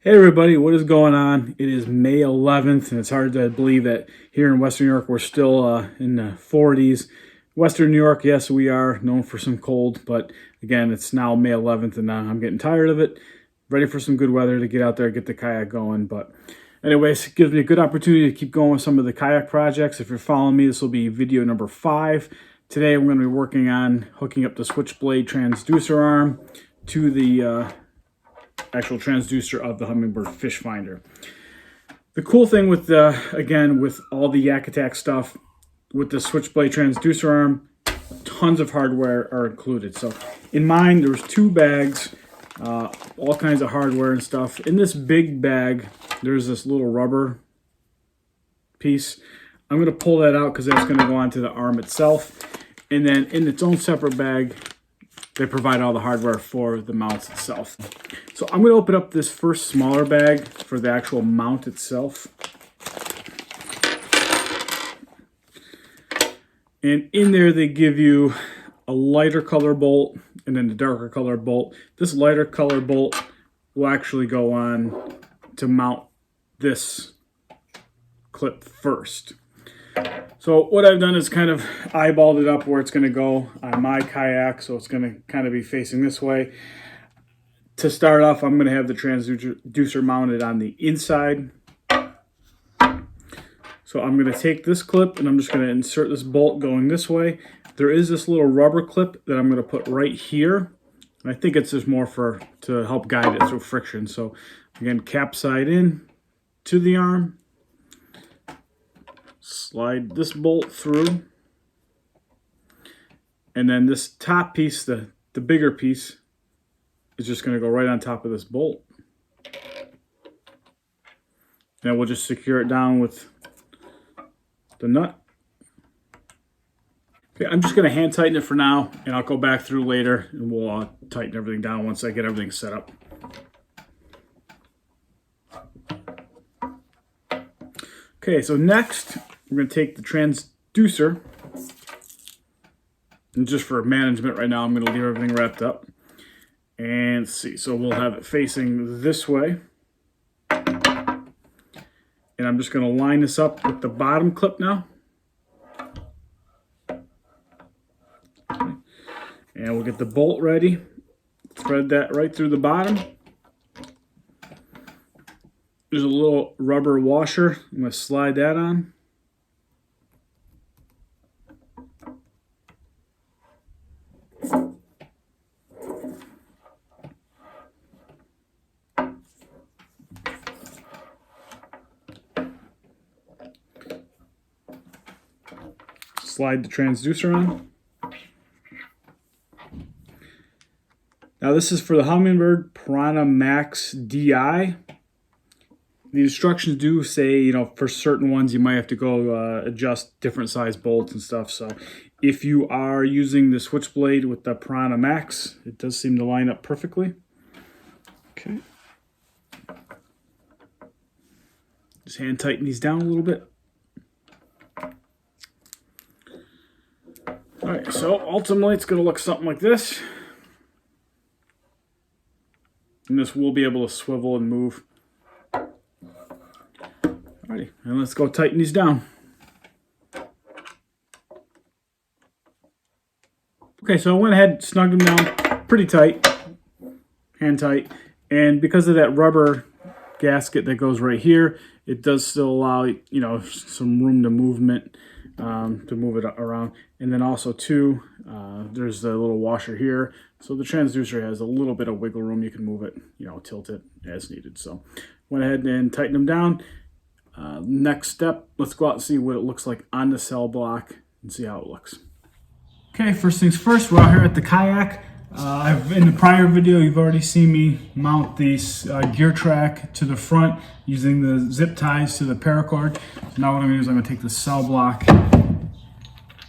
Hey everybody, what is going on? It is May 11th and it's hard to believe that here in Western New York we're still in the 40s. Western New York, yes, we are known for some cold, but again, it's now May 11th and I'm getting tired of it. Ready for some good weather to get out there and get the kayak going. But anyways, it gives me a good opportunity to keep going with some of the kayak projects. If you're following me, this will be video number 5. Today I'm going to be working on hooking up the Switchblade transducer arm to the actual transducer of the Humminbird fish finder. The cool thing with again with all the Yak Attack stuff with the Switchblade transducer arm, tons of hardware are included. So in mine there was 2 bags, all kinds of hardware and stuff. In this big bag there's this little rubber piece. I'm going to pull that out because that's going to go onto the arm itself, and then in its own separate bag they provide all the hardware for the mounts itself. So I'm going to open up this first smaller bag for the actual mount itself. And in there they give you a lighter color bolt and then the darker color bolt. This lighter color bolt will actually go on to mount this clip first. So what I've done is kind of eyeballed it up where it's going to go on my kayak, so it's going to kind of be facing this way. To start off, I'm going to have the transducer mounted on the inside. So I'm going to take this clip and I'm just going to insert this bolt going this way. There is this little rubber clip that I'm going to put right here. And I think it's just more to help guide it through friction. So again, cap side in to the arm. Slide this bolt through, and then this top piece, the bigger piece, is just going to go right on top of this bolt. And we'll just secure it down with the nut. Okay, I'm just going to hand tighten it for now, and I'll go back through later and we'll tighten everything down once I get everything set up. Okay, so next we're going to take the transducer, and just for management right now I'm going to leave everything wrapped up. And see, so we'll have it facing this way. And I'm just going to line this up with the bottom clip now. Okay. And we'll get the bolt ready. Thread that right through the bottom. There's a little rubber washer. I'm going to slide that on. Slide the transducer on. Now this is for the Humminbird Piranha Max DI. The instructions do say, for certain ones you might have to go adjust different size bolts and stuff. So if you are using the Switchblade with the Piranha Max, it does seem to line up perfectly. Okay. Just hand tighten these down a little bit. All right, so ultimately it's going to look something like this. And this will be able to swivel and move. Alrighty, and let's go tighten these down. Okay, so I went ahead and snugged them down pretty tight, hand tight, and because of that rubber gasket that goes right here, it does still allow some room to movement to move it around. And then also too, there's the little washer here, so the transducer has a little bit of wiggle room. You can move it, tilt it as needed. So went ahead and tightened them down. Next step, let's go out and see what it looks like on the Cellblok and see how it looks. Okay, first things first, we're out here at the kayak. In the prior video, you've already seen me mount this gear track to the front using the zip ties to the paracord. So now what I'm going to do is I'm going to take the Cellblok,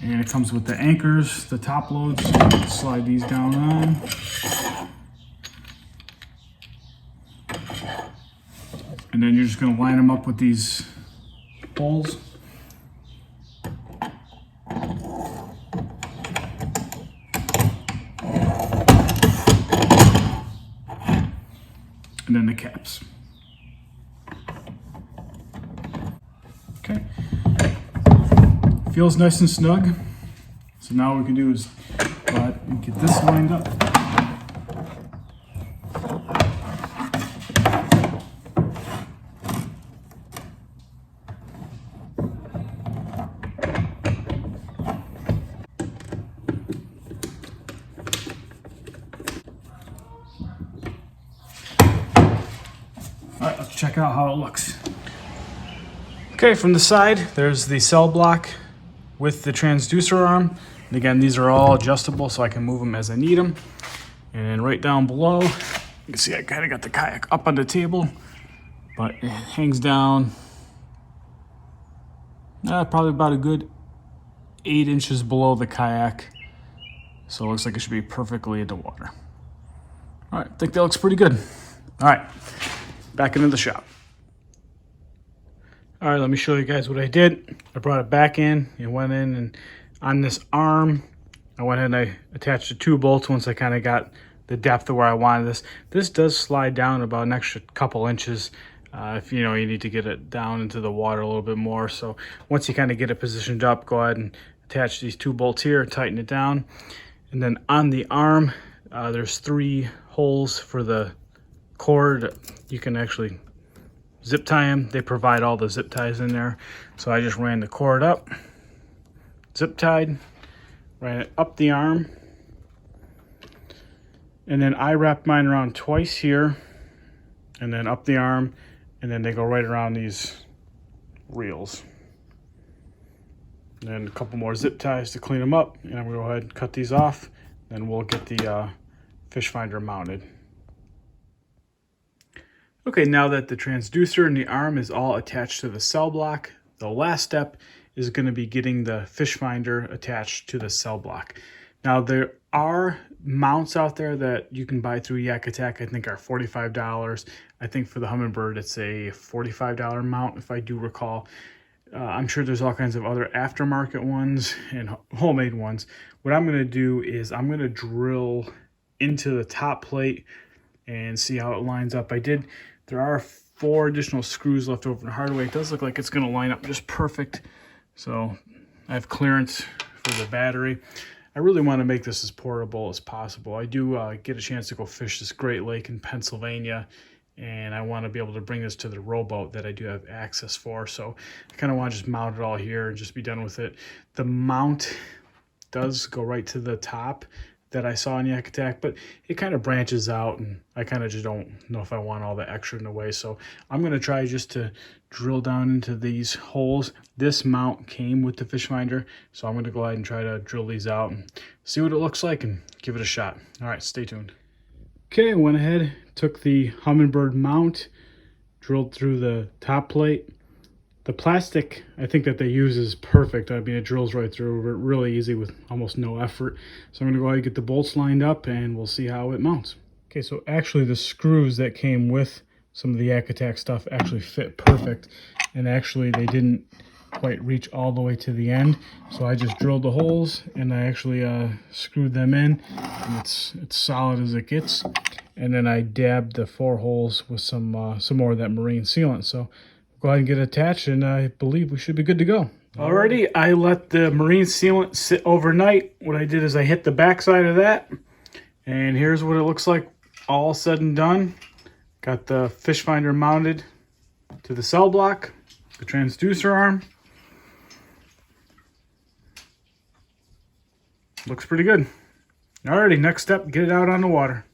and it comes with the anchors, the top loads. Slide these down on. And then you're just going to line them up with these poles. And then the caps. feels nice and snug. So now what we can do is go ahead and get this lined up. All right, let's check out how it looks. Okay, from the side, there's the Cellblok with the transducer arm. And again, these are all adjustable so I can move them as I need them. And right down below, you can see I kind of got the kayak up on the table, but it hangs down probably about a good 8 inches below the kayak. So it looks like it should be perfectly in the water. All right, I think that looks pretty good. All right, back into the shop. All right, let me show you guys what I did. I brought it back in and went in, and on this arm, I went ahead and I attached the 2 bolts once I kind of got the depth of where I wanted this. This does slide down about an extra couple inches if you need to get it down into the water a little bit more. So once you kind of get it positioned up, go ahead and attach these 2 bolts here, tighten it down. And then on the arm, there's 3 holes for the cord. You can actually zip tie them. They provide all the zip ties in there. So I just ran the cord up, zip tied, ran it up the arm, and then I wrapped mine around twice here, and then up the arm, and then they go right around these reels. And then a couple more zip ties to clean them up, and I'm gonna go ahead and cut these off, and we'll get the fish finder mounted. Okay, now that the transducer and the arm is all attached to the Cellblok, the last step is going to be getting the fish finder attached to the Cellblok. Now there are mounts out there that you can buy through Yak Attack, I think are $45. I think for the Humminbird it's a $45 mount if I do recall. I'm sure there's all kinds of other aftermarket ones and homemade ones. What I'm going to do is I'm going to drill into the top plate and see how it lines up. There are 4 additional screws left over in the hardware. It does look like it's going to line up just perfect. So I have clearance for the battery. I really want to make this as portable as possible. I do get a chance to go fish this Great Lake in Pennsylvania, and I want to be able to bring this to the rowboat that I do have access for. So I kind of want to just mount it all here and just be done with it. The mount does go right to the top that I saw in Yak Attack, but it kind of branches out, and I kind of just don't know if I want all the extra in the way. So I'm going to try just to drill down into these holes. This mount came with the fish finder, so I'm going to go ahead and try to drill these out and see what it looks like and give it a shot. All right, stay tuned. Okay, I went ahead, took the Humminbird mount, drilled through the top plate. The plastic, I think that they use is perfect. I mean, it drills right through, really easy with almost no effort. So I'm gonna go ahead and get the bolts lined up and we'll see how it mounts. Okay, so actually the screws that came with some of the Yak Attack stuff actually fit perfect. And actually they didn't quite reach all the way to the end. So I just drilled the holes and I actually screwed them in. And it's solid as it gets. And then I dabbed the 4 holes with some more of that marine sealant. So go ahead and get it attached, and I believe we should be good to go. Alrighty, I let the marine sealant sit overnight. What I did is I hit the backside of that, and here's what it looks like all said and done. Got the fish finder mounted to the Cellblok, the transducer arm. Looks pretty good. Alrighty, next step, get it out on the water.